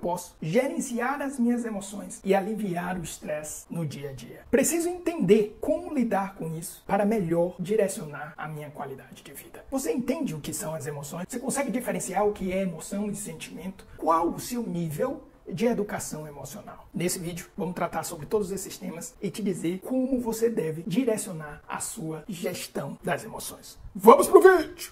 posso gerenciar as minhas emoções e aliviar o estresse no dia a dia? Preciso entender como lidar com isso para melhor direcionar a minha qualidade de vida. Você entende o que são as emoções? Você consegue diferenciar o que é emoção e sentimento? Qual o seu nível de educação emocional? Nesse vídeo, vamos tratar sobre todos esses temas e te dizer como você deve direcionar a sua gestão das emoções. Vamos pro vídeo!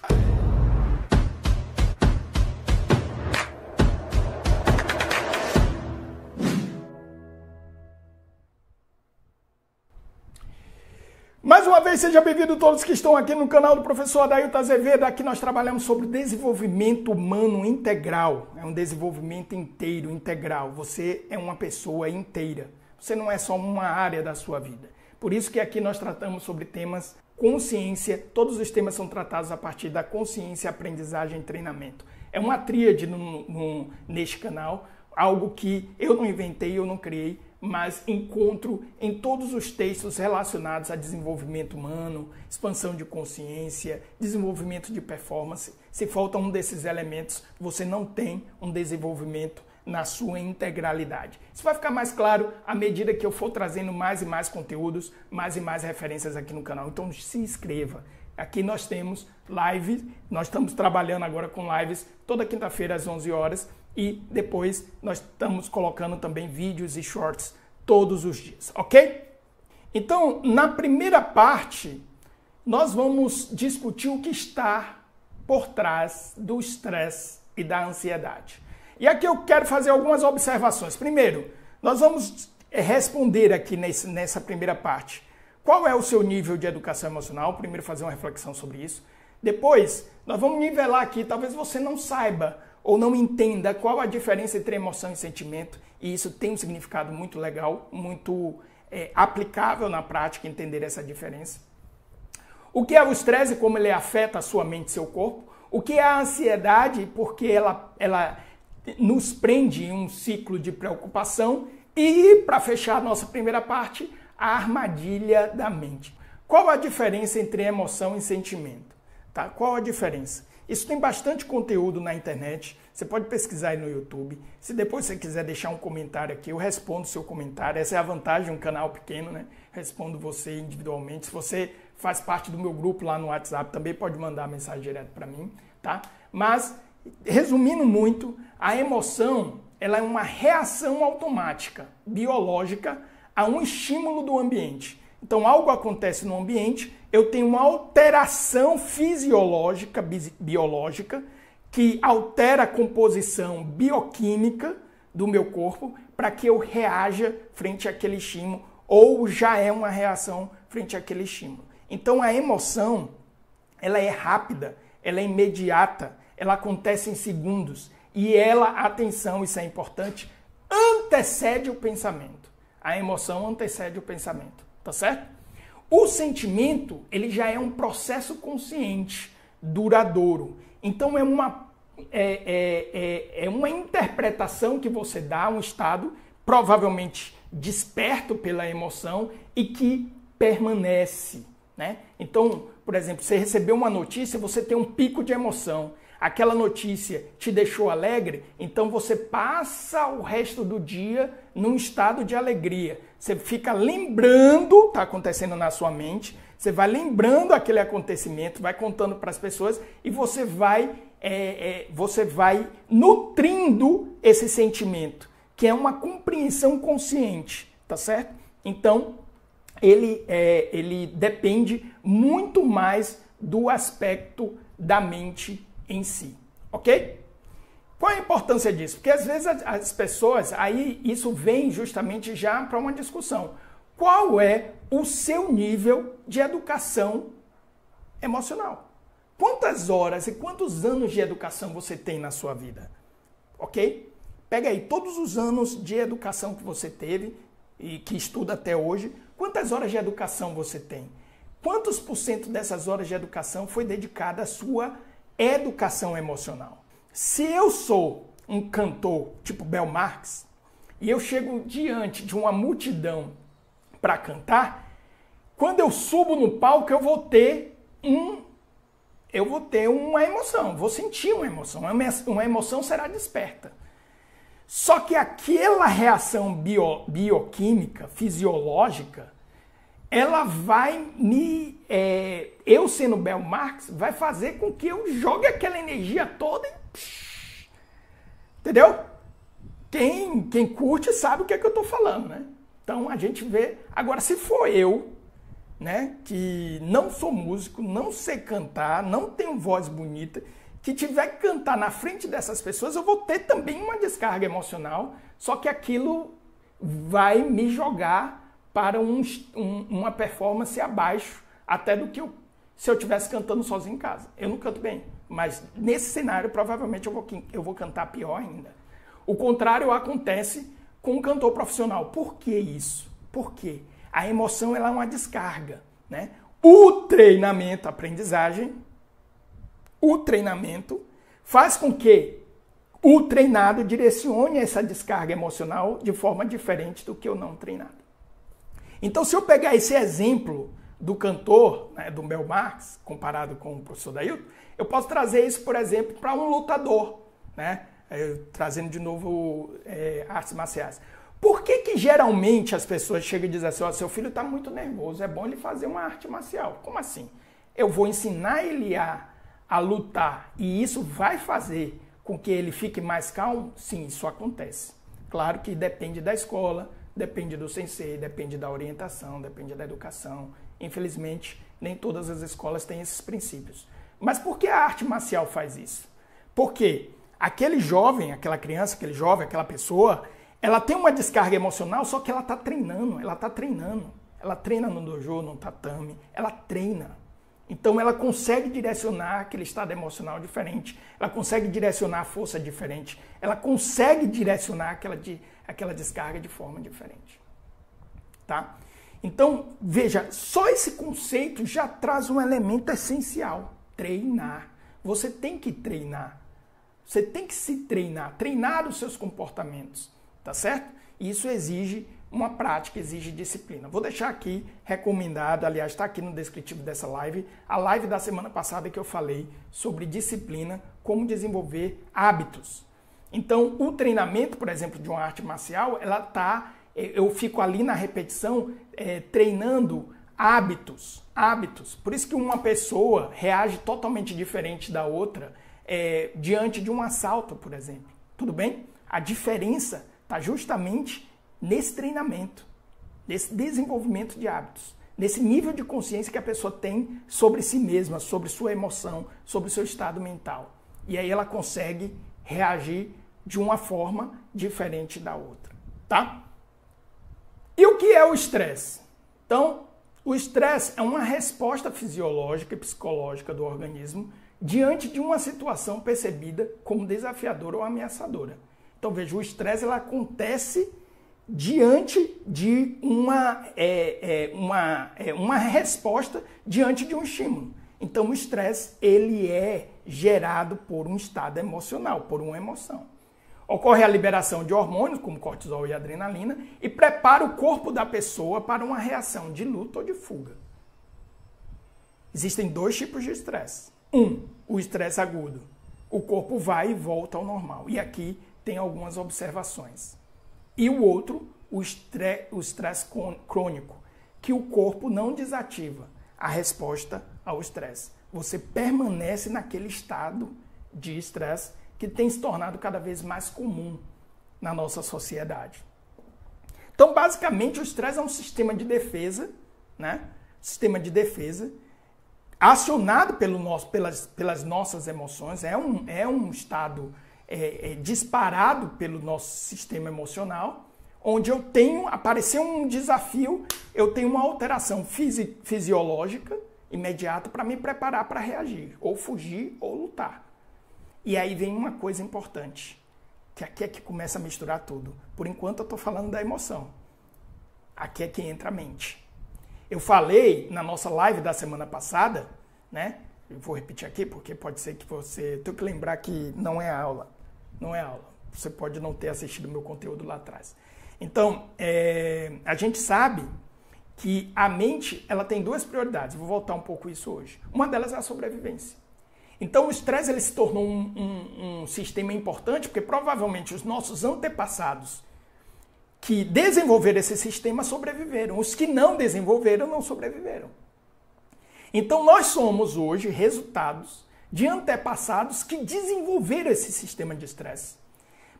Mais uma vez, seja bem-vindo todos que estão aqui no canal do Professor Adailton Azevedo. Aqui nós trabalhamos sobre desenvolvimento humano integral. É um desenvolvimento inteiro, integral. Você é uma pessoa inteira. Você não é só uma área da sua vida. Por isso que aqui nós tratamos sobre temas consciência. Todos os temas são tratados a partir da consciência, aprendizagem e treinamento. É uma tríade neste canal, algo que eu não inventei, eu não criei, mas encontro em todos os textos relacionados a desenvolvimento humano, expansão de consciência, desenvolvimento de performance. Se falta um desses elementos, você não tem um desenvolvimento na sua integralidade. Isso vai ficar mais claro à medida que eu for trazendo mais e mais conteúdos, mais e mais referências aqui no canal. Então se inscreva. Aqui nós temos live, nós estamos trabalhando agora com lives toda quinta-feira às 11 horas. E depois nós estamos colocando também vídeos e shorts todos os dias, ok? Então, na primeira parte, nós vamos discutir o que está por trás do estresse e da ansiedade. E aqui eu quero fazer algumas observações. Primeiro, nós vamos responder aqui nessa primeira parte. Qual é o seu nível de educação emocional? Primeiro, fazer uma reflexão sobre isso. Depois, nós vamos nivelar aqui, talvez você não saiba ou não entenda qual a diferença entre emoção e sentimento, e isso tem um significado muito legal, muito aplicável na prática, entender essa diferença. O que é o estresse e como ele afeta a sua mente e seu corpo. O que é a ansiedade, porque ela nos prende em um ciclo de preocupação. E, para fechar a nossa primeira parte, a armadilha da mente. Qual a diferença entre emoção e sentimento? Tá? Qual a diferença? Isso tem bastante conteúdo na internet, você pode pesquisar aí no YouTube. Se depois você quiser deixar um comentário aqui, eu respondo o seu comentário. Essa é a vantagem de um canal pequeno, né? Respondo você individualmente. Se você faz parte do meu grupo lá no WhatsApp, também pode mandar mensagem direto para mim, tá? Mas, resumindo muito, a emoção, ela é uma reação automática, biológica, a um estímulo do ambiente. Então, algo acontece no ambiente, eu tenho uma alteração fisiológica, biológica, que altera a composição bioquímica do meu corpo para que eu reaja frente àquele estímulo, ou já é uma reação frente àquele estímulo. Então, a emoção, ela é rápida, ela é imediata, ela acontece em segundos. E ela, atenção, isso é importante, antecede o pensamento. A emoção antecede o pensamento. Tá certo? O sentimento, ele já é um processo consciente, duradouro. Então é uma interpretação que você dá a um estado, provavelmente desperto pela emoção e que permanece, né? Então, por exemplo, você recebeu uma notícia, você tem um pico de emoção. Aquela notícia te deixou alegre, então você passa o resto do dia num estado de alegria. Você fica lembrando, está acontecendo na sua mente, você vai lembrando aquele acontecimento, vai contando para as pessoas e você vai nutrindo esse sentimento, que é uma compreensão consciente, tá certo? Então, ele depende muito mais do aspecto da mente em si, ok? Qual a importância disso? Porque às vezes as pessoas, aí isso vem justamente já para uma discussão. Qual é o seu nível de educação emocional? Quantas horas e quantos anos de educação você tem na sua vida? Ok? Pega aí todos os anos de educação que você teve e que estuda até hoje. Quantas horas de educação você tem? Quantos por cento dessas horas de educação foi dedicada à sua educação emocional? Se eu sou um cantor tipo Bel Marques e eu chego diante de uma multidão para cantar, quando eu subo no palco eu vou ter uma emoção, vou sentir uma emoção será desperta. Só que aquela reação bioquímica, fisiológica, ela vai me... eu sendo Bel Marx, vai fazer com que eu jogue aquela energia toda e... Entendeu? Quem curte sabe o que é que eu estou falando, né? Então a gente vê... Agora, se for eu, né, que não sou músico, não sei cantar, não tenho voz bonita, que tiver que cantar na frente dessas pessoas, eu vou ter também uma descarga emocional, só que aquilo vai me jogar para uma performance abaixo até do que se eu estivesse cantando sozinho em casa. Eu não canto bem, mas nesse cenário provavelmente eu vou cantar pior ainda. O contrário acontece com um cantor profissional. Por que isso? Por quê? A emoção ela é uma descarga, né? O treinamento, a aprendizagem, o treinamento faz com que o treinado direcione essa descarga emocional de forma diferente do que o não treinado. Então, se eu pegar esse exemplo do cantor, né, do Bel Marx, comparado com o professor Dailton, eu posso trazer isso, por exemplo, para um lutador, né? Trazendo de novo artes marciais. Por que geralmente as pessoas chegam e dizem assim, ó, seu filho está muito nervoso, é bom ele fazer uma arte marcial? Como assim? Eu vou ensinar ele a lutar e isso vai fazer com que ele fique mais calmo? Sim, isso acontece. Claro que depende da escola, depende do sensei, depende da orientação, depende da educação. Infelizmente, nem todas as escolas têm esses princípios. Mas por que a arte marcial faz isso? Porque aquele jovem, aquela criança, aquele jovem, aquela pessoa, ela tem uma descarga emocional, só que ela está treinando, ela está treinando. Ela treina no dojo, no tatame, ela treina. Então ela consegue direcionar aquele estado emocional diferente, ela consegue direcionar a força diferente, ela consegue direcionar aquela descarga de forma diferente. Tá? Então, veja, só esse conceito já traz um elemento essencial, treinar. Você tem que treinar. Você tem que se treinar, treinar os seus comportamentos, tá certo? Isso exige uma prática, exige disciplina. Vou deixar aqui recomendado, aliás, está aqui no descritivo dessa live, a live da semana passada que eu falei sobre disciplina, como desenvolver hábitos. Então, o treinamento, por exemplo, de uma arte marcial, eu fico ali na repetição treinando hábitos. Por isso que uma pessoa reage totalmente diferente da outra diante de um assalto, por exemplo. Tudo bem? A diferença está justamente nesse treinamento, nesse desenvolvimento de hábitos, nesse nível de consciência que a pessoa tem sobre si mesma, sobre sua emoção, sobre o seu estado mental. E aí ela consegue reagir de uma forma diferente da outra, tá? E o que é o estresse? Então, o estresse é uma resposta fisiológica e psicológica do organismo diante de uma situação percebida como desafiadora ou ameaçadora. Então, veja, o estresse ele acontece diante de uma resposta diante de um estímulo. Então, o estresse ele é gerado por um estado emocional, por uma emoção. Ocorre a liberação de hormônios, como cortisol e adrenalina, e prepara o corpo da pessoa para uma reação de luta ou de fuga. Existem dois tipos de estresse. O estresse agudo. O corpo vai e volta ao normal. E aqui tem algumas observações. E o outro, o estresse crônico, que o corpo não desativa a resposta ao estresse. Você permanece naquele estado de estresse que tem se tornado cada vez mais comum na nossa sociedade. Então, basicamente, o estresse é um sistema de defesa, né? Sistema de defesa acionado pelas nossas emoções, é um estado disparado pelo nosso sistema emocional, onde apareceu um desafio, eu tenho uma alteração fisiológica imediata para me preparar para reagir, ou fugir, ou lutar. E aí vem uma coisa importante, que aqui é que começa a misturar tudo. Por enquanto eu estou falando da emoção. Aqui é que entra a mente. Eu falei na nossa live da semana passada, né? Eu vou repetir aqui porque pode ser que você... Tenho que lembrar que não é aula. Não é aula. Você pode não ter assistido o meu conteúdo lá atrás. Então, a gente sabe que a mente ela tem duas prioridades. Vou voltar um pouco isso hoje. Uma delas é a sobrevivência. Então o estresse ele se tornou um sistema importante porque provavelmente os nossos antepassados que desenvolveram esse sistema sobreviveram. Os que não desenvolveram não sobreviveram. Então nós somos hoje resultados de antepassados que desenvolveram esse sistema de estresse.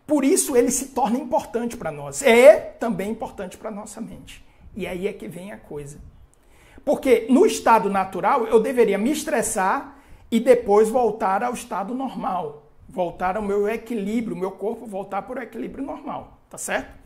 Por isso ele se torna importante para nós. É também importante para a nossa mente. E aí é que vem a coisa. Porque no estado natural eu deveria me estressar e depois voltar ao estado normal. Voltar ao meu equilíbrio, meu corpo voltar para o equilíbrio normal. Tá certo?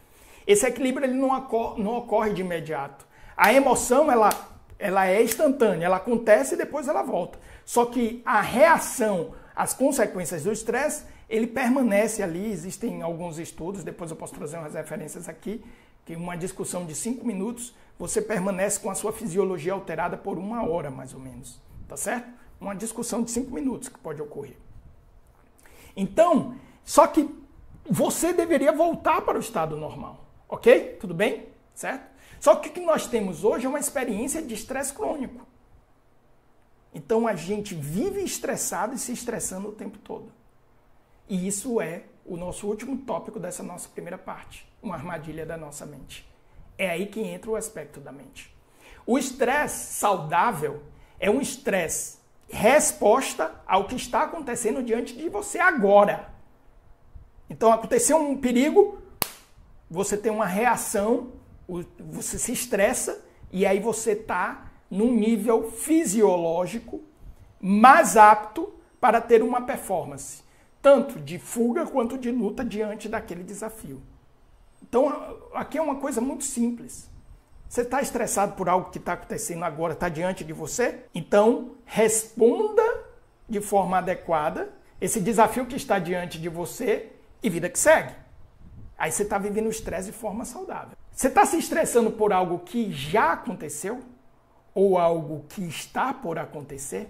Esse equilíbrio ele não ocorre de imediato. A emoção ela é instantânea, ela acontece e depois ela volta. Só que a reação, as consequências do estresse, ele permanece ali. Existem alguns estudos, depois eu posso trazer umas referências aqui, que uma discussão de 5 minutos, você permanece com a sua fisiologia alterada por 1 hora, mais ou menos. Tá certo? Uma discussão de 5 minutos que pode ocorrer. Então, só que você deveria voltar para o estado normal. Ok? Tudo bem? Certo? Só que o que nós temos hoje é uma experiência de estresse crônico. Então a gente vive estressado e se estressando o tempo todo. E isso é o nosso último tópico dessa nossa primeira parte. Uma armadilha da nossa mente. É aí que entra o aspecto da mente. O estresse saudável é um estresse resposta ao que está acontecendo diante de você agora. Então aconteceu um perigo, você tem uma reação, você se estressa e aí você está num nível fisiológico mais apto para ter uma performance, tanto de fuga quanto de luta diante daquele desafio. Então, aqui é uma coisa muito simples. Você está estressado por algo que está acontecendo agora, está diante de você? Então, responda de forma adequada esse desafio que está diante de você e vida que segue. Aí você está vivendo o estresse de forma saudável. Você está se estressando por algo que já aconteceu? Ou algo que está por acontecer?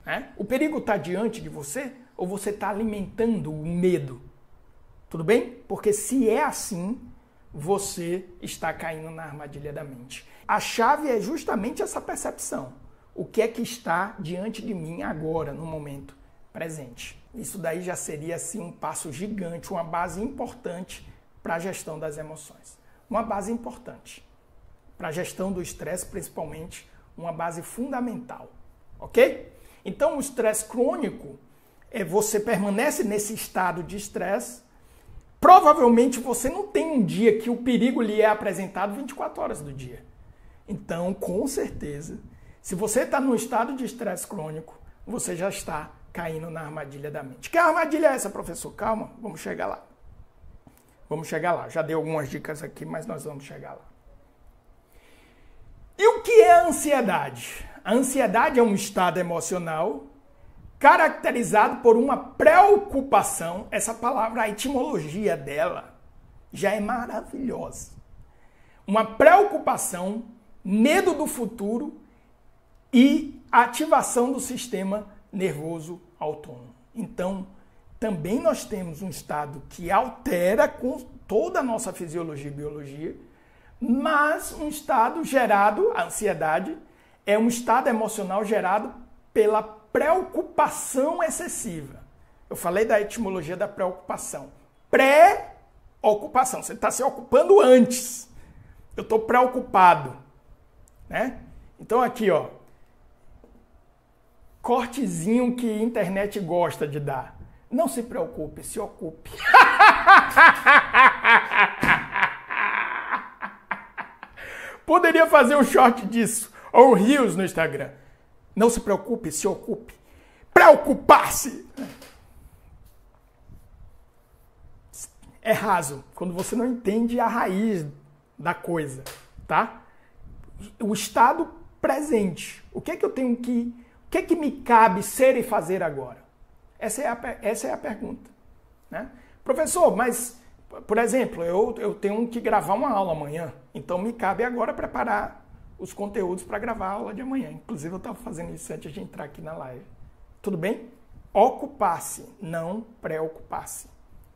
Né? O perigo está diante de você? Ou você está alimentando o medo? Tudo bem? Porque se é assim, você está caindo na armadilha da mente. A chave é justamente essa percepção. O que é que está diante de mim agora, no momento presente? Isso daí já seria assim, um passo gigante, uma base importante para a gestão das emoções. Uma base importante. Para a gestão do estresse, principalmente, uma base fundamental. Ok? Então, o estresse crônico, você permanece nesse estado de estresse. Provavelmente você não tem um dia que o perigo lhe é apresentado 24 horas do dia. Então, com certeza, se você está num estado de estresse crônico, você já está caindo na armadilha da mente. Que armadilha é essa, professor? Calma, vamos chegar lá. Vamos chegar lá. Já dei algumas dicas aqui, mas nós vamos chegar lá. E o que é a ansiedade? A ansiedade é um estado emocional caracterizado por uma preocupação. Essa palavra, a etimologia dela já é maravilhosa. Uma preocupação, medo do futuro e ativação do sistema nervoso autônomo. Então, também nós temos um estado que altera com toda a nossa fisiologia e biologia, mas um estado gerado, a ansiedade, é um estado emocional gerado pela preocupação excessiva. Eu falei da etimologia da preocupação. Pré-ocupação. Você está se ocupando antes. Eu estou preocupado. Né? Então aqui, ó. Cortezinho que a internet gosta de dar. Não se preocupe, se ocupe. Poderia fazer um short disso. Ou um Reels no Instagram. Não se preocupe, se ocupe. Preocupar-se! É raso, quando você não entende a raiz da coisa, tá? O estado presente. O que é que eu tenho que... O que é que me cabe ser e fazer agora? Essa é a pergunta. Né? Professor, mas, por exemplo, eu tenho que gravar uma aula amanhã. Então me cabe agora preparar os conteúdos para gravar a aula de amanhã. Inclusive, eu estava fazendo isso antes de entrar aqui na live. Tudo bem? Ocupar-se, não preocupar-se.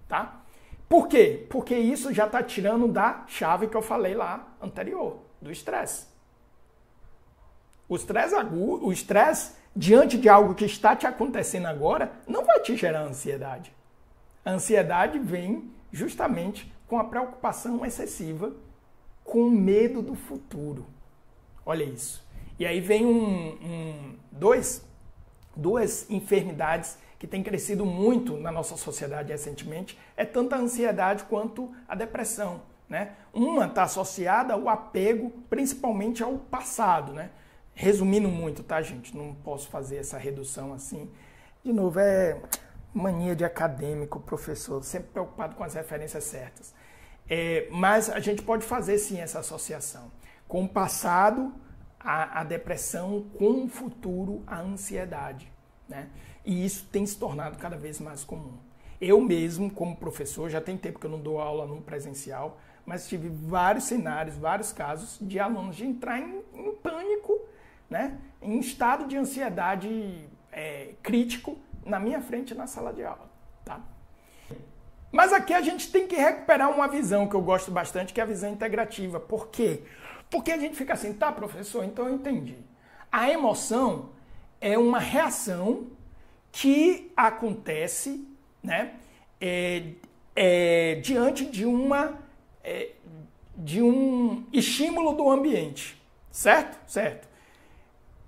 Tá? Por quê? Porque isso já está tirando da chave que eu falei lá anterior, do estresse. O estresse diante de algo que está te acontecendo agora, não vai te gerar ansiedade. A ansiedade vem justamente com a preocupação excessiva, com o medo do futuro. Olha isso. E aí vem duas enfermidades que têm crescido muito na nossa sociedade recentemente, é tanto a ansiedade quanto a depressão, né? Uma está associada ao apego, principalmente ao passado, né? Resumindo muito, tá, gente? Não posso fazer essa redução assim. De novo, é mania de acadêmico, professor, sempre preocupado com as referências certas. Mas a gente pode fazer, sim, essa associação. Com o passado, a depressão, com o futuro, a ansiedade, né? E isso tem se tornado cada vez mais comum. Eu mesmo, como professor, já tem tempo que eu não dou aula no presencial, mas tive vários cenários, vários casos de alunos de entrar em pânico, né? Em estado de ansiedade crítico na minha frente na sala de aula, tá? Mas aqui a gente tem que recuperar uma visão que eu gosto bastante, que é a visão integrativa. Por quê? Porque a gente fica assim, tá, professor, então eu entendi. A emoção é uma reação que acontece, né, diante de um estímulo do ambiente, certo? Certo.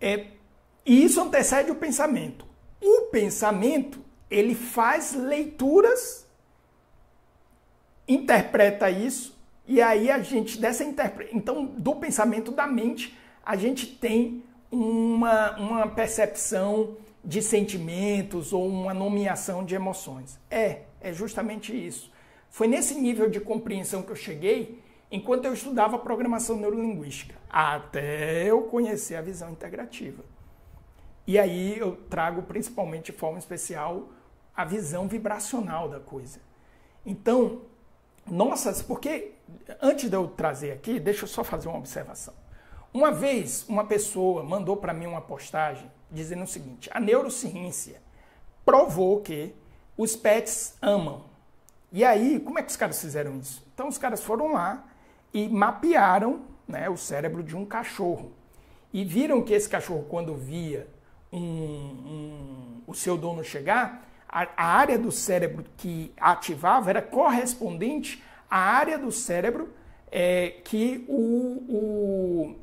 E isso antecede o pensamento. O pensamento, ele faz leituras, interpreta isso, e aí a gente, então, do pensamento da mente, a gente tem uma percepção de sentimentos ou uma nomeação de emoções. É justamente isso. Foi nesse nível de compreensão que eu cheguei enquanto eu estudava programação neurolinguística, até eu conhecer a visão integrativa. E aí eu trago principalmente de forma especial a visão vibracional da coisa. Então, porque antes de eu trazer aqui, deixa eu só fazer uma observação. Uma vez uma pessoa mandou para mim uma postagem dizendo o seguinte: a neurociência provou que os pets amam. E aí, como é que os caras fizeram isso? Então os caras foram lá e mapearam, né, o cérebro de um cachorro. E viram que esse cachorro, quando via o seu dono chegar, a área do cérebro que ativava era correspondente à área do cérebro que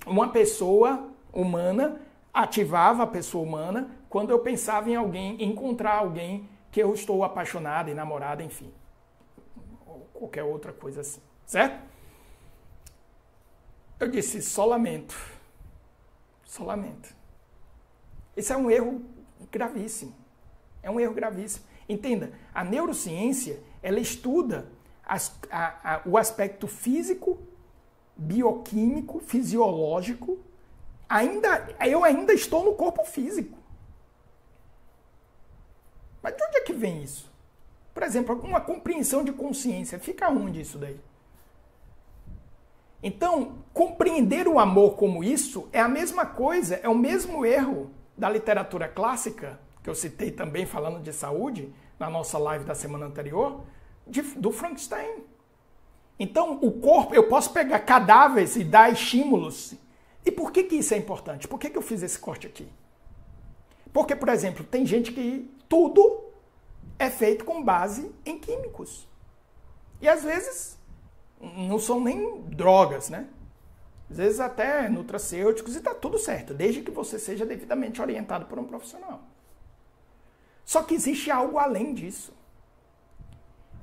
uma pessoa humana ativava, a pessoa humana, quando eu pensava em encontrar alguém que eu estou apaixonado, enamorado, enfim. Ou qualquer outra coisa assim, certo? Eu disse, só lamento. Só lamento. Esse é um erro gravíssimo. É um erro gravíssimo. Entenda, a neurociência, ela estuda o aspecto físico, bioquímico, fisiológico. Eu ainda estou no corpo físico. Mas de onde é que vem isso? Por exemplo, uma compreensão de consciência. Fica onde isso daí? Então, compreender o amor como isso é a mesma coisa, é o mesmo erro da literatura clássica, que eu citei também falando de saúde, na nossa live da semana anterior, do Frankenstein. Então, o corpo, eu posso pegar cadáveres e dar estímulos. E por que isso é importante? Por que eu fiz esse corte aqui? Porque, por exemplo, tem gente que tudo é feito com base em químicos. E às vezes não são nem drogas, né? Às vezes até nutracêuticos, e está tudo certo, desde que você seja devidamente orientado por um profissional. Só que existe algo além disso.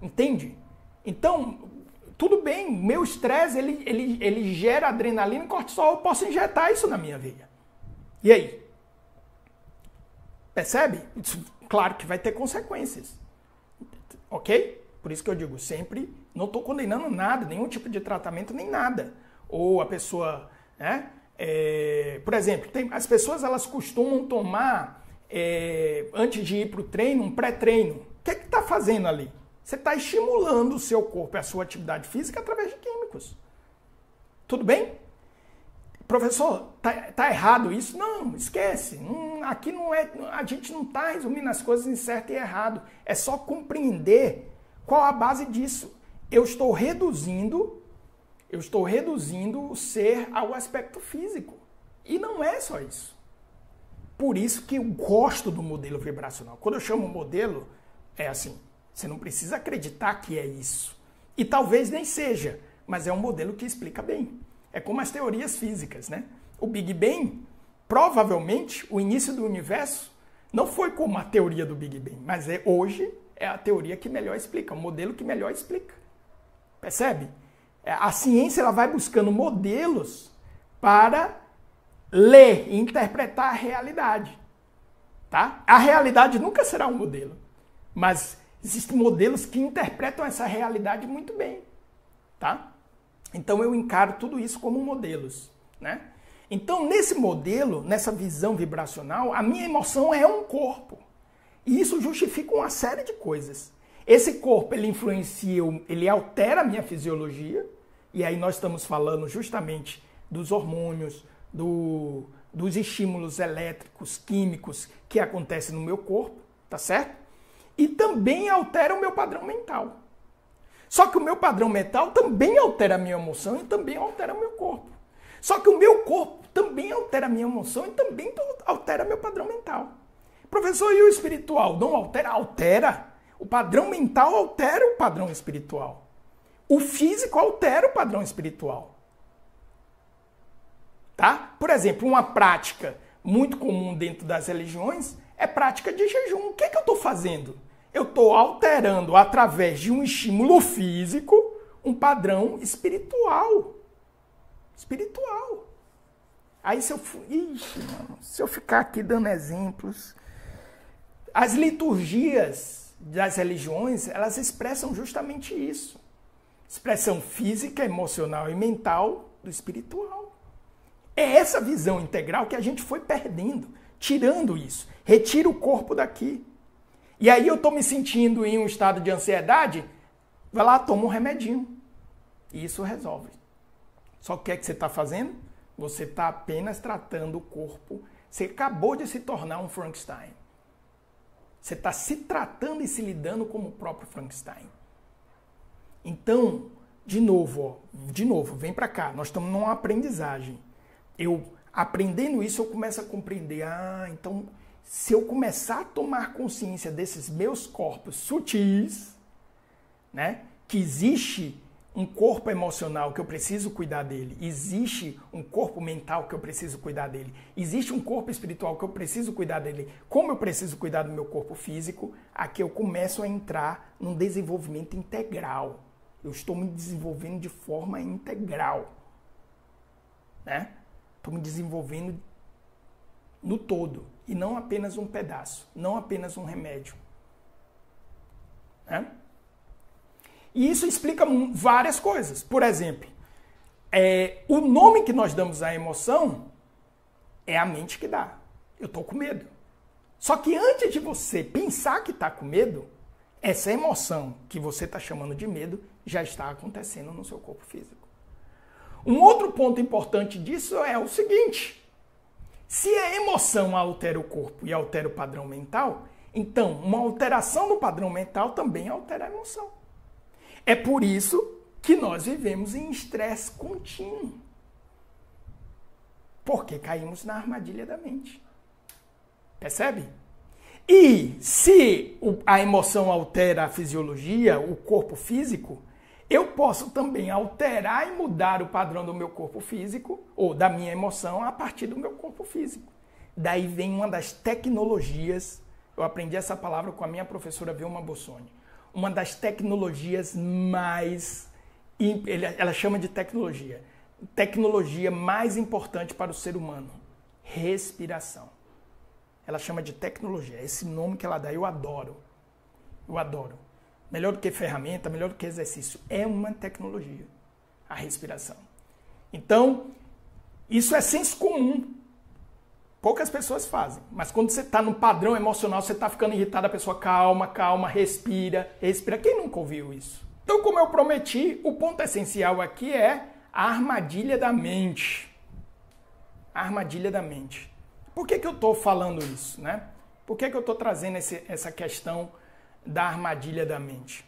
Entende? Então, tudo bem, meu estresse, ele gera adrenalina e cortisol, eu posso injetar isso na minha veia. E aí? Percebe? Isso, claro que vai ter consequências. Ok? Por isso que eu digo, sempre não estou condenando nada, nenhum tipo de tratamento, nem nada. Ou a pessoa, né? Por exemplo, as pessoas elas costumam tomar, antes de ir para o treino, um pré-treino. O que está fazendo ali? Você está estimulando o seu corpo e a sua atividade física através de químicos. Tudo bem? Professor, tá errado isso? Não, esquece. Aqui não é, a gente não está resumindo as coisas em certo e errado. É só compreender qual a base disso. Eu estou reduzindo o ser ao aspecto físico. E não é só isso. Por isso que eu gosto do modelo vibracional. Quando eu chamo modelo, é assim, você não precisa acreditar que é isso. E talvez nem seja, mas é um modelo que explica bem. É como as teorias físicas, né? O Big Bang, provavelmente, o início do universo não foi como a teoria do Big Bang, mas hoje é a teoria que melhor explica, o modelo que melhor explica. Percebe? A ciência ela vai buscando modelos para ler e interpretar a realidade. Tá? A realidade nunca será um modelo, mas existem modelos que interpretam essa realidade muito bem. Tá? Então eu encaro tudo isso como modelos. Né? Então nesse modelo, nessa visão vibracional, a minha emoção é um corpo. E isso justifica uma série de coisas. Esse corpo, ele influencia, ele altera a minha fisiologia, e aí nós estamos falando justamente dos hormônios, dos estímulos elétricos, químicos que acontecem no meu corpo, tá certo? E também altera o meu padrão mental. Só que o meu padrão mental também altera a minha emoção e também altera o meu corpo. Só que o meu corpo também altera a minha emoção e também altera meu padrão mental. Professor, e o espiritual? Não altera? Altera. O padrão mental altera o padrão espiritual. O físico altera o padrão espiritual. Tá? Por exemplo, uma prática muito comum dentro das religiões é prática de jejum. O que é que eu estou fazendo? Eu estou alterando, através de um estímulo físico, um padrão espiritual. Espiritual. Aí se eu ficar aqui dando exemplos, as liturgias das religiões, elas expressam justamente isso. Expressão física, emocional e mental do espiritual. É essa visão integral que a gente foi perdendo, tirando isso. Retira o corpo daqui. E aí eu estou me sentindo em um estado de ansiedade, vai lá, toma um remedinho. E isso resolve. Só que o que é que você está fazendo? Você está apenas tratando o corpo. Você acabou de se tornar um Frankenstein. Você está se tratando e se lidando como o próprio Frankenstein. Então, de novo, vem para cá. Nós estamos numa aprendizagem. Eu, aprendendo isso, eu começo a compreender. Então, se eu começar a tomar consciência desses meus corpos sutis, né, que existe um corpo emocional que eu preciso cuidar dele, existe um corpo mental que eu preciso cuidar dele, existe um corpo espiritual que eu preciso cuidar dele, como eu preciso cuidar do meu corpo físico, aqui eu começo a entrar num desenvolvimento integral. Eu estou me desenvolvendo de forma integral. Né? Estou me desenvolvendo no todo, e não apenas um pedaço, não apenas um remédio. Né? E isso explica várias coisas. Por exemplo, o nome que nós damos à emoção é a mente que dá. Eu estou com medo. Só que antes de você pensar que está com medo, essa emoção que você está chamando de medo já está acontecendo no seu corpo físico. Um outro ponto importante disso é o seguinte: se a emoção altera o corpo e altera o padrão mental, então uma alteração no padrão mental também altera a emoção. É por isso que nós vivemos em estresse contínuo. Porque caímos na armadilha da mente. Percebe? E se a emoção altera a fisiologia, o corpo físico, eu posso também alterar e mudar o padrão do meu corpo físico, ou da minha emoção, a partir do meu corpo físico. Daí vem uma das tecnologias, eu aprendi essa palavra com a minha professora Vilma Bossoni, uma das tecnologias mais, ela chama de tecnologia mais importante para o ser humano, respiração. Ela chama de tecnologia, esse nome que ela dá, eu adoro. Melhor do que ferramenta, melhor do que exercício, é uma tecnologia, a respiração. Então, isso é senso comum. Poucas pessoas fazem, mas quando você está no padrão emocional, você está ficando irritado, a pessoa calma, respira. Quem nunca ouviu isso? Então, como eu prometi, o ponto essencial aqui é a armadilha da mente. A armadilha da mente. Por que eu estou falando isso, né? Por que eu estou trazendo essa questão da armadilha da mente?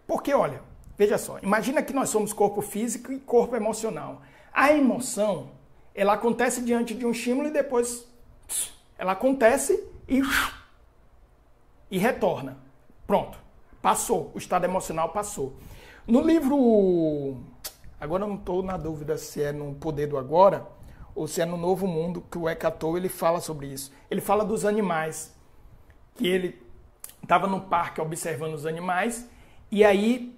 Porque, olha, veja só, imagina que nós somos corpo físico e corpo emocional. A emoção, ela acontece diante de um estímulo e depois Ela acontece e retorna. Pronto. Passou. O estado emocional passou. No livro... Agora eu não estou na dúvida se é no Poder do Agora ou se é no Novo Mundo, que o Eckhart Tolle ele fala sobre isso. Ele fala dos animais. Que ele estava no parque observando os animais e aí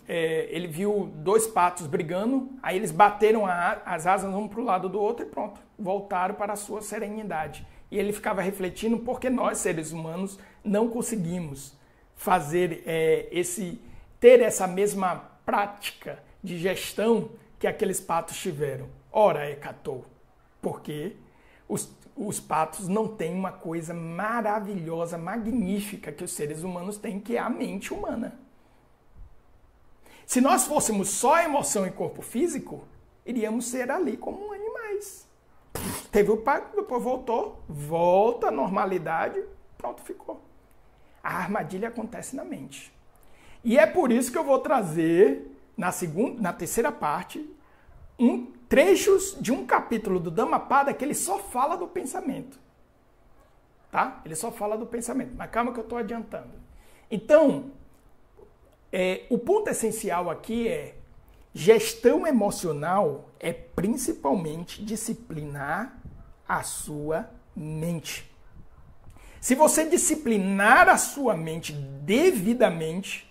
ele viu 2 patos brigando, aí eles bateram as asas um para o lado do outro e pronto, voltaram para a sua serenidade. E ele ficava refletindo porque nós, seres humanos, não conseguimos fazer ter essa mesma prática de gestão que aqueles patos tiveram. Ora, Eckhart Tolle, porque os patos não têm uma coisa maravilhosa, magnífica que os seres humanos têm, que é a mente humana. Se nós fôssemos só emoção e corpo físico, iríamos ser ali como animais. Teve o pato, depois volta à normalidade, pronto, ficou. A armadilha acontece na mente. E é por isso que eu vou trazer, na terceira parte, trechos de um capítulo do Dhammapada que ele só fala do pensamento. Tá? Ele só fala do pensamento. Mas calma que eu estou adiantando. Então, o ponto essencial aqui é gestão emocional é principalmente disciplinar a sua mente. Se você disciplinar a sua mente devidamente,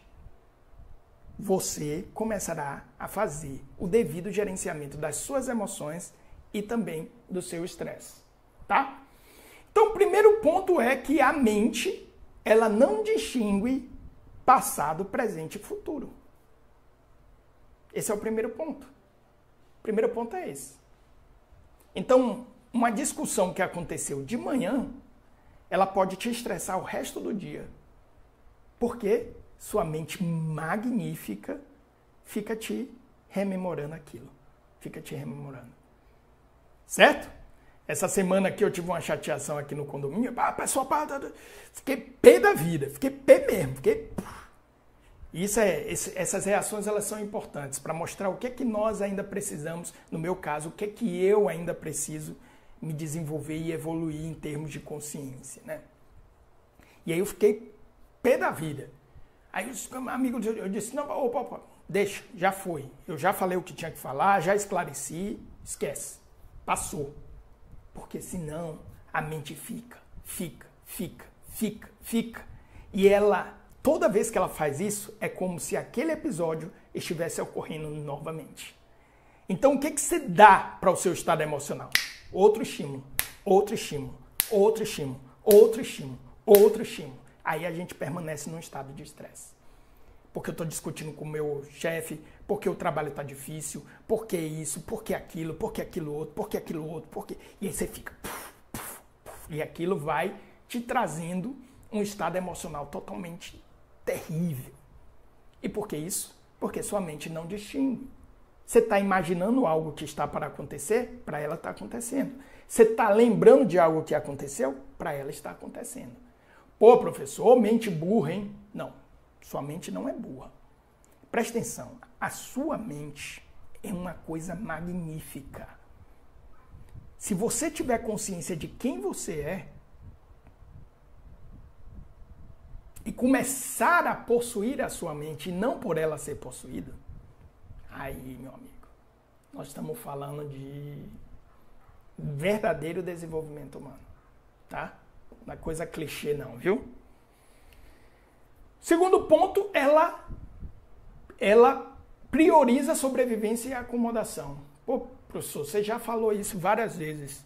você começará a fazer o devido gerenciamento das suas emoções e também do seu estresse, tá? Então, o primeiro ponto é que a mente, ela não distingue passado, presente e futuro. Esse é o primeiro ponto. O primeiro ponto é esse. Então, uma discussão que aconteceu de manhã, ela pode te estressar o resto do dia. Por quê? Sua mente magnífica fica te rememorando aquilo. Fica te rememorando. Certo? Essa semana aqui eu tive uma chateação aqui no condomínio. Pessoal, fiquei pé da vida. Fiquei pé mesmo. Essas reações elas são importantes para mostrar o que é que nós ainda precisamos. No meu caso, o que é que eu ainda preciso me desenvolver e evoluir em termos de consciência, né? E aí eu fiquei pé da vida. Aí os amigos, eu disse, não, opa, deixa, já foi. Eu já falei o que tinha que falar, já esclareci, esquece. Passou. Porque senão a mente fica. E ela, toda vez que ela faz isso, é como se aquele episódio estivesse ocorrendo novamente. Então o que você dá para o seu estado emocional? Outro estímulo. Aí a gente permanece num estado de estresse. Porque eu estou discutindo com o meu chefe, porque o trabalho está difícil, porque isso, porque aquilo outro. E aí você fica... E aquilo vai te trazendo um estado emocional totalmente terrível. E por que isso? Porque sua mente não distingue. Você está imaginando algo que está para acontecer? Para ela está acontecendo. Você está lembrando de algo que aconteceu? Para ela está acontecendo. Pô, professor, mente burra, hein? Não, sua mente não é burra. Presta atenção, a sua mente é uma coisa magnífica. Se você tiver consciência de quem você é e começar a possuir a sua mente e não por ela ser possuída, aí, meu amigo, nós estamos falando de verdadeiro desenvolvimento humano, tá? Não é coisa clichê não, viu? Segundo ponto, ela prioriza a sobrevivência e a acomodação. Pô, professor, você já falou isso várias vezes.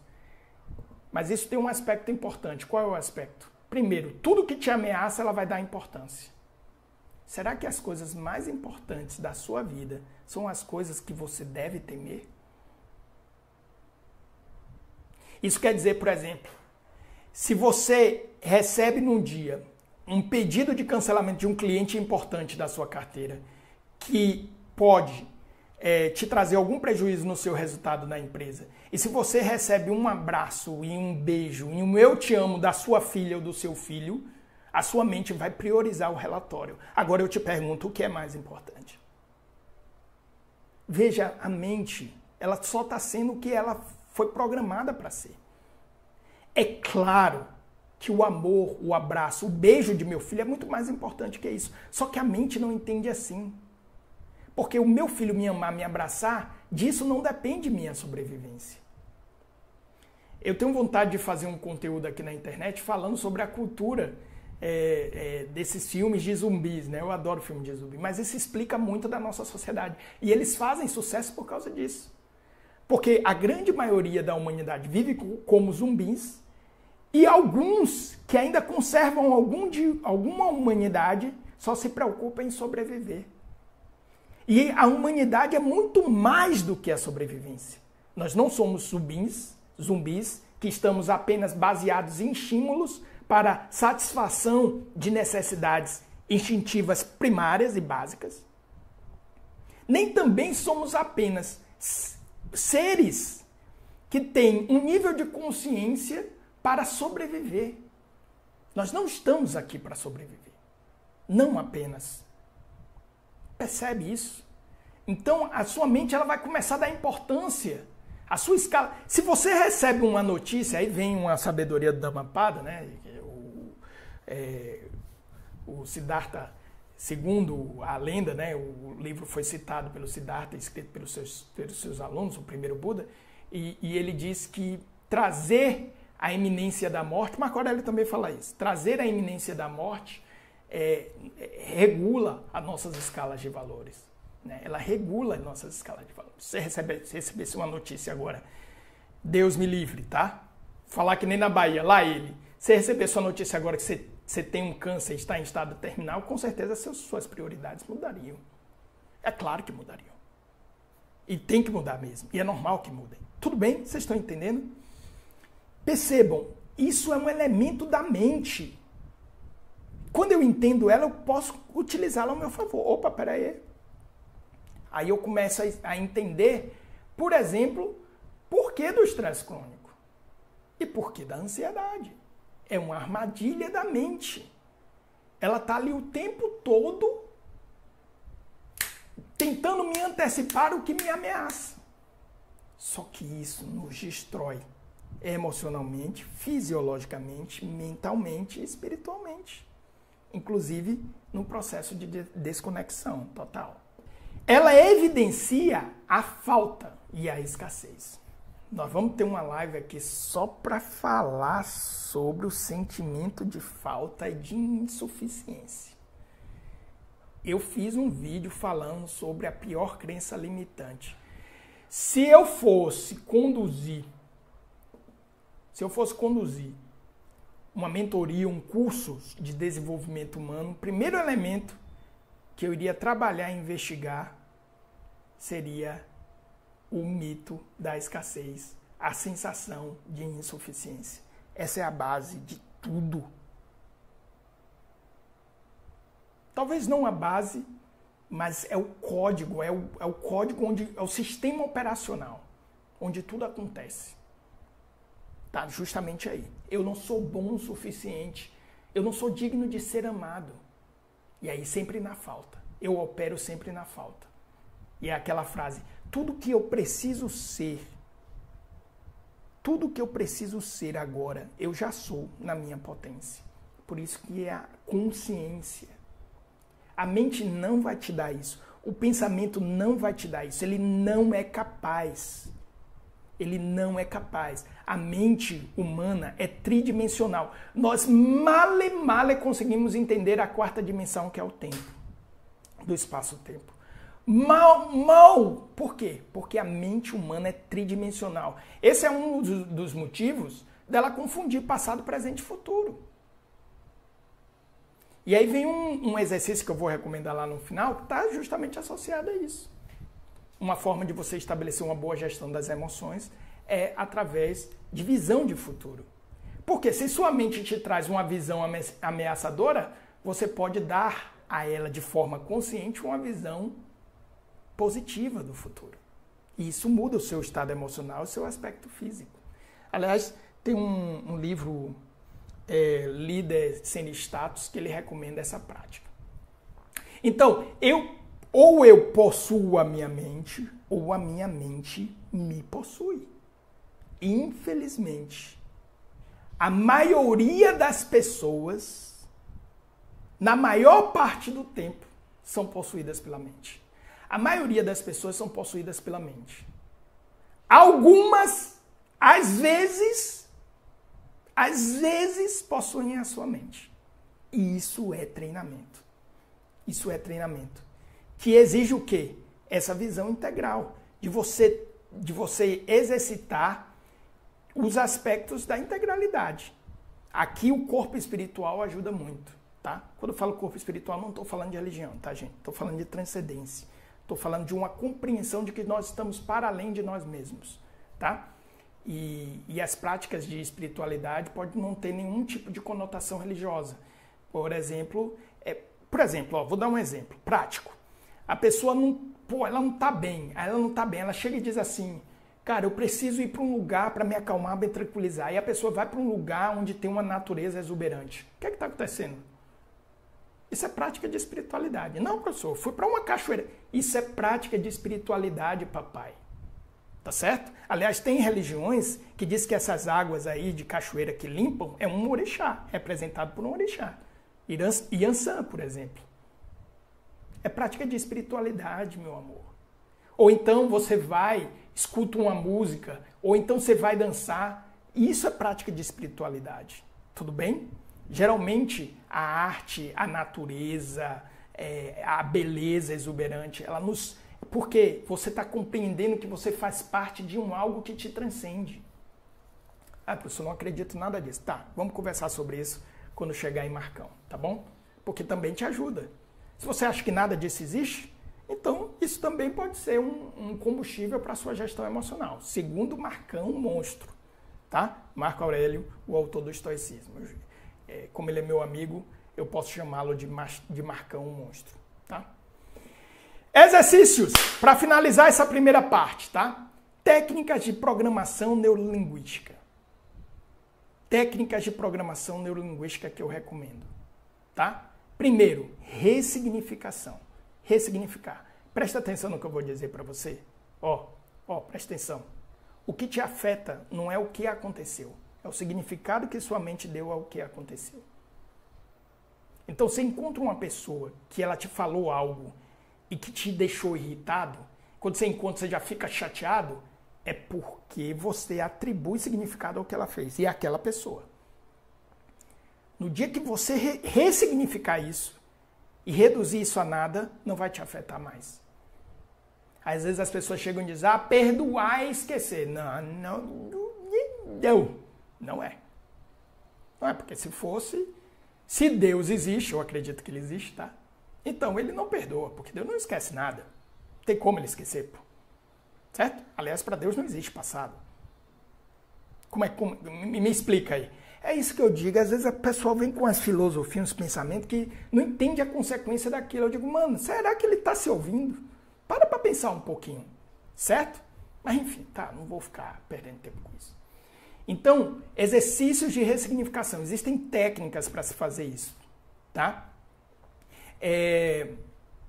Mas isso tem um aspecto importante. Qual é o aspecto? Primeiro, tudo que te ameaça, ela vai dar importância. Será que as coisas mais importantes da sua vida são as coisas que você deve temer? Isso quer dizer, por exemplo, se você recebe num dia um pedido de cancelamento de um cliente importante da sua carteira que pode te trazer algum prejuízo no seu resultado na empresa, e se você recebe um abraço e um beijo e um eu te amo da sua filha ou do seu filho, a sua mente vai priorizar o relatório. Agora eu te pergunto, o que é mais importante? Veja, a mente, ela só está sendo o que ela foi programada para ser. É claro que o amor, o abraço, o beijo de meu filho é muito mais importante que isso. Só que a mente não entende assim. Porque o meu filho me amar, me abraçar, disso não depende minha sobrevivência. Eu tenho vontade de fazer um conteúdo aqui na internet falando sobre a cultura desses filmes de zumbis, né? Eu adoro filme de zumbi, mas isso explica muito da nossa sociedade. E eles fazem sucesso por causa disso. Porque a grande maioria da humanidade vive como zumbis e alguns que ainda conservam alguma humanidade só se preocupam em sobreviver. E a humanidade é muito mais do que a sobrevivência. Nós não somos zumbis que estamos apenas baseados em estímulos para satisfação de necessidades instintivas primárias e básicas. Nem também somos apenas seres que têm um nível de consciência para sobreviver. Nós não estamos aqui para sobreviver. Não apenas. Percebe isso? Então, a sua mente ela vai começar a dar importância. A sua escala... Se você recebe uma notícia, aí vem uma sabedoria do Dhammapada, né? O Siddhartha, segundo a lenda, né? O livro foi citado pelo Siddhartha, escrito pelos seus alunos, o primeiro Buda, e ele diz que trazer a iminência da morte, Marco Aurélio também fala isso, trazer a iminência da morte regula as nossas escalas de valores. Né? Ela regula as nossas escalas de valores. Se você recebesse uma notícia agora, Deus me livre, tá? Falar que nem na Bahia, lá ele. Se recebesse uma notícia agora que você tem um câncer e está em estado terminal, com certeza suas prioridades mudariam. É claro que mudariam. E tem que mudar mesmo. E é normal que mudem. Tudo bem? Vocês estão entendendo? Percebam, isso é um elemento da mente. Quando eu entendo ela, eu posso utilizá-la ao meu favor. Opa, peraí. Aí eu começo a entender, por exemplo, por que do estresse crônico e por que da ansiedade. É uma armadilha da mente. Ela está ali o tempo todo tentando me antecipar o que me ameaça. Só que isso nos destrói emocionalmente, fisiologicamente, mentalmente e espiritualmente. Inclusive no processo de desconexão total. Ela evidencia a falta e a escassez. Nós vamos ter uma live aqui só para falar sobre o sentimento de falta e de insuficiência. Eu fiz um vídeo falando sobre a pior crença limitante. Se eu fosse conduzir uma mentoria, um curso de desenvolvimento humano, o primeiro elemento que eu iria trabalhar e investigar seria o mito da escassez, a sensação de insuficiência. Essa é a base de tudo. Talvez não a base, mas é o código, é o código onde é o sistema operacional, onde tudo acontece. Tá justamente aí. Eu não sou bom o suficiente. Eu não sou digno de ser amado. E aí sempre na falta. Eu opero sempre na falta. E é aquela frase, tudo que eu preciso ser agora, eu já sou na minha potência. Por isso que é a consciência. A mente não vai te dar isso. O pensamento não vai te dar isso. Ele não é capaz. Ele não é capaz. A mente humana é tridimensional. Nós male conseguimos entender a quarta dimensão, que é o tempo. Do espaço-tempo. Mal. Por quê? Porque a mente humana é tridimensional. Esse é um dos motivos dela confundir passado, presente e futuro. E aí vem um exercício que eu vou recomendar lá no final, que está justamente associado a isso. Uma forma de você estabelecer uma boa gestão das emoções é através de visão de futuro. Porque se sua mente te traz uma visão ameaçadora, você pode dar a ela de forma consciente uma visão positiva do futuro. E isso muda o seu estado emocional, o seu aspecto físico. Aliás, tem um livro, Líder Sem Status, que ele recomenda essa prática. Então, ou eu possuo a minha mente, ou a minha mente me possui. Infelizmente, A maioria das pessoas, na maior parte do tempo, são possuídas pela mente. A maioria das pessoas são possuídas pela mente. Algumas, às vezes, possuem a sua mente. E isso é treinamento. Isso é treinamento. Que exige o quê? Essa visão integral. De você exercitar os aspectos da integralidade. Aqui o corpo espiritual ajuda muito, tá? Quando eu falo corpo espiritual, não estou falando de religião, tá, gente? Estou falando de transcendência. Estou falando de uma compreensão de que nós estamos para além de nós mesmos, tá? E as práticas de espiritualidade podem não ter nenhum tipo de conotação religiosa. Por exemplo, vou dar um exemplo prático. A pessoa ela não está bem, ela chega e diz assim, cara, eu preciso ir para um lugar para me acalmar, me tranquilizar. E a pessoa vai para um lugar onde tem uma natureza exuberante. O que é que está acontecendo? Isso é prática de espiritualidade. Não, professor, eu fui para uma cachoeira. Isso é prática de espiritualidade, papai. Tá certo? Aliás, tem religiões que dizem que essas águas aí de cachoeira que limpam é um orixá, representado por um orixá. Iansã, por exemplo. É prática de espiritualidade, meu amor. Ou então você vai, escuta uma música, ou então você vai dançar. Isso é prática de espiritualidade. Tudo bem? Geralmente, a arte, a natureza, a beleza exuberante, ela nos... Porque você está compreendendo que você faz parte de algo que te transcende. Ah, professor, não acredito em nada disso. Tá, vamos conversar sobre isso quando chegar em Marcão, tá bom? Porque também te ajuda. Se você acha que nada disso existe, então isso também pode ser um combustível para a sua gestão emocional. Segundo Marcão, monstro, tá? Marco Aurélio, o autor do estoicismo. Como ele é meu amigo, eu posso chamá-lo de Marcão, monstro, tá? Exercícios, para finalizar essa primeira parte, tá? Técnicas de programação neurolinguística. Técnicas de programação neurolinguística que eu recomendo, tá? Primeiro, ressignificação. Ressignificar. Presta atenção no que eu vou dizer para você. Presta atenção. O que te afeta não é o que aconteceu, é o significado que sua mente deu ao que aconteceu. Então, você encontra uma pessoa que ela te falou algo e que te deixou irritado, quando você encontra, você já fica chateado, é porque você atribui significado ao que ela fez e àquela pessoa. No dia que você ressignificar isso e reduzir isso a nada, não vai te afetar mais. Às vezes as pessoas chegam e dizem, perdoar e esquecer. Não é. Não é, porque se Deus existe, eu acredito que ele existe, tá? Então ele não perdoa, porque Deus não esquece nada. Não tem como ele esquecer, pô. Certo? Aliás, para Deus não existe passado. Me explica aí. É isso que eu digo. Às vezes a pessoa vem com as filosofias, uns pensamentos que não entende a consequência daquilo. Eu digo, mano, será que ele está se ouvindo? Para pensar um pouquinho. Certo? Mas enfim, tá, não vou ficar perdendo tempo com isso. Então, exercícios de ressignificação. Existem técnicas para se fazer isso. Tá?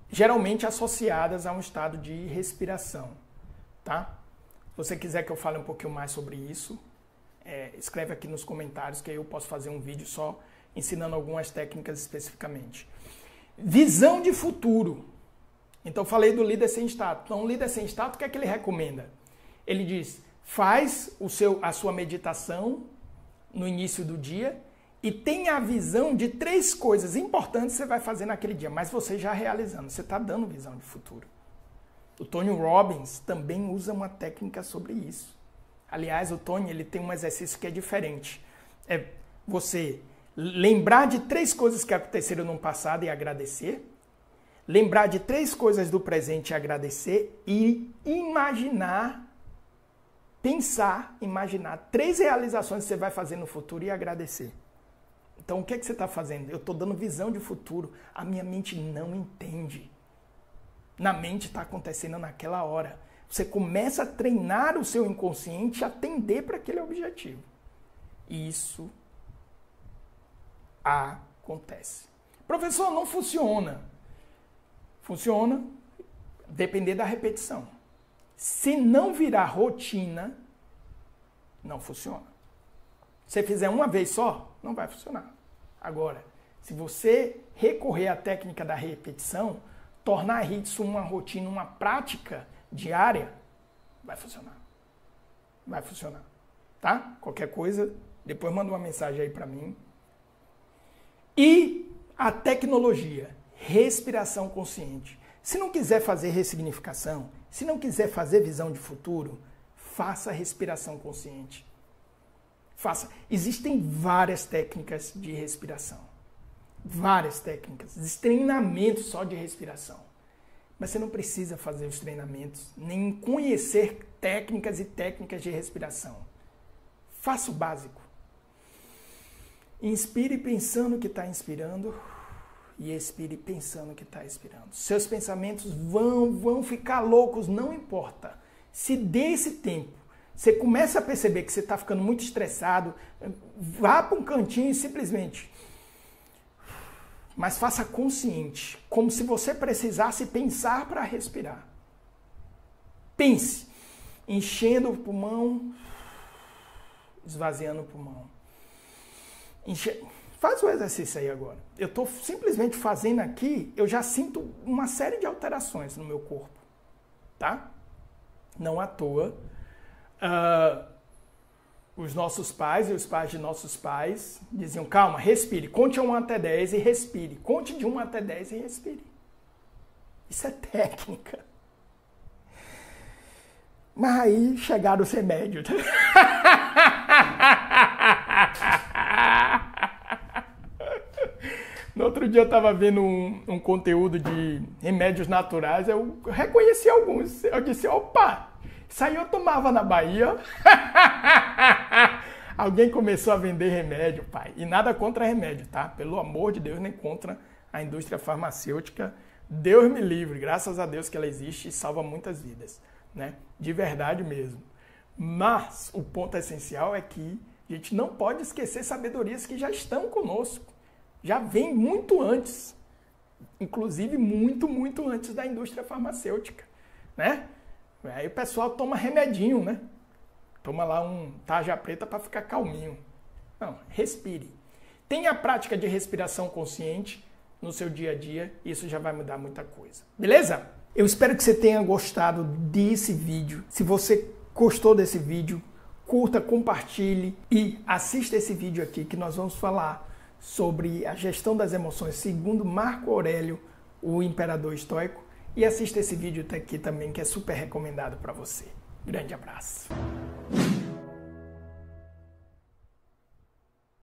Geralmente associadas a um estado de respiração. Tá? Se você quiser que eu fale um pouquinho mais sobre isso, escreve aqui nos comentários que aí eu posso fazer um vídeo só ensinando algumas técnicas especificamente. Visão de futuro. Então eu falei do líder sem status. Então o líder sem status, o que é que ele recomenda? Ele diz, faz a sua meditação no início do dia e tenha a visão de 3 coisas importantes que você vai fazer naquele dia, mas você já realizando, você está dando visão de futuro. O Tony Robbins também usa uma técnica sobre isso. Aliás, o Tony ele tem um exercício que é diferente. É você lembrar de 3 coisas que aconteceram no passado e agradecer, lembrar de 3 coisas do presente e agradecer e imaginar 3 realizações que você vai fazer no futuro e agradecer. Então, o que é que você está fazendo? Eu estou dando visão de futuro. A minha mente não entende. Na mente está acontecendo naquela hora. Você começa a treinar o seu inconsciente a atender para aquele objetivo. Isso acontece. Professor, não funciona. Funciona depender da repetição. Se não virar rotina, não funciona. Se você fizer uma vez só, não vai funcionar. Agora, se você recorrer à técnica da repetição, tornar isso uma rotina, uma prática diária, vai funcionar. Vai funcionar. Tá? Qualquer coisa, depois manda uma mensagem aí para mim. E a tecnologia, respiração consciente. Se não quiser fazer ressignificação, se não quiser fazer visão de futuro, faça respiração consciente. Faça. Existem várias técnicas de respiração. Várias técnicas. Existem treinamentos só de respiração. Mas você não precisa fazer os treinamentos, nem conhecer técnicas e técnicas de respiração. Faça o básico. Inspire pensando que está inspirando e expire pensando que está expirando. Seus pensamentos vão ficar loucos, não importa. Se dê esse tempo. Você começa a perceber que você está ficando muito estressado, vá para um cantinho e simplesmente... Mas faça consciente, como se você precisasse pensar para respirar. Pense, enchendo o pulmão, esvaziando o pulmão. Faz o exercício aí agora. Eu estou simplesmente fazendo aqui, eu já sinto uma série de alterações no meu corpo, tá? Não à toa. Os nossos pais e os pais de nossos pais diziam, calma, respire, conte de 1 até 10 e respire. Conte de 1 até 10 e respire. Isso é técnica. Mas aí chegaram os remédios. No outro dia eu estava vendo um conteúdo de remédios naturais, eu reconheci alguns. Eu disse, opa, isso aí eu tomava na Bahia. Alguém começou a vender remédio, pai. E nada contra remédio, tá? Pelo amor de Deus, nem contra a indústria farmacêutica. Deus me livre, graças a Deus que ela existe e salva muitas vidas, né? De verdade mesmo. Mas o ponto essencial é que a gente não pode esquecer sabedorias que já estão conosco. Já vem muito antes. Inclusive muito, muito antes da indústria farmacêutica, né? Aí o pessoal toma remedinho, né? Toma lá um tarja preta para ficar calminho. Não, respire. Tenha a prática de respiração consciente no seu dia a dia, isso já vai mudar muita coisa. Beleza? Eu espero que você tenha gostado desse vídeo. Se você gostou desse vídeo, curta, compartilhe e assista esse vídeo aqui que nós vamos falar sobre a gestão das emoções segundo Marco Aurélio, o imperador estoico. E assista esse vídeo aqui também, que é super recomendado para você. Grande abraço.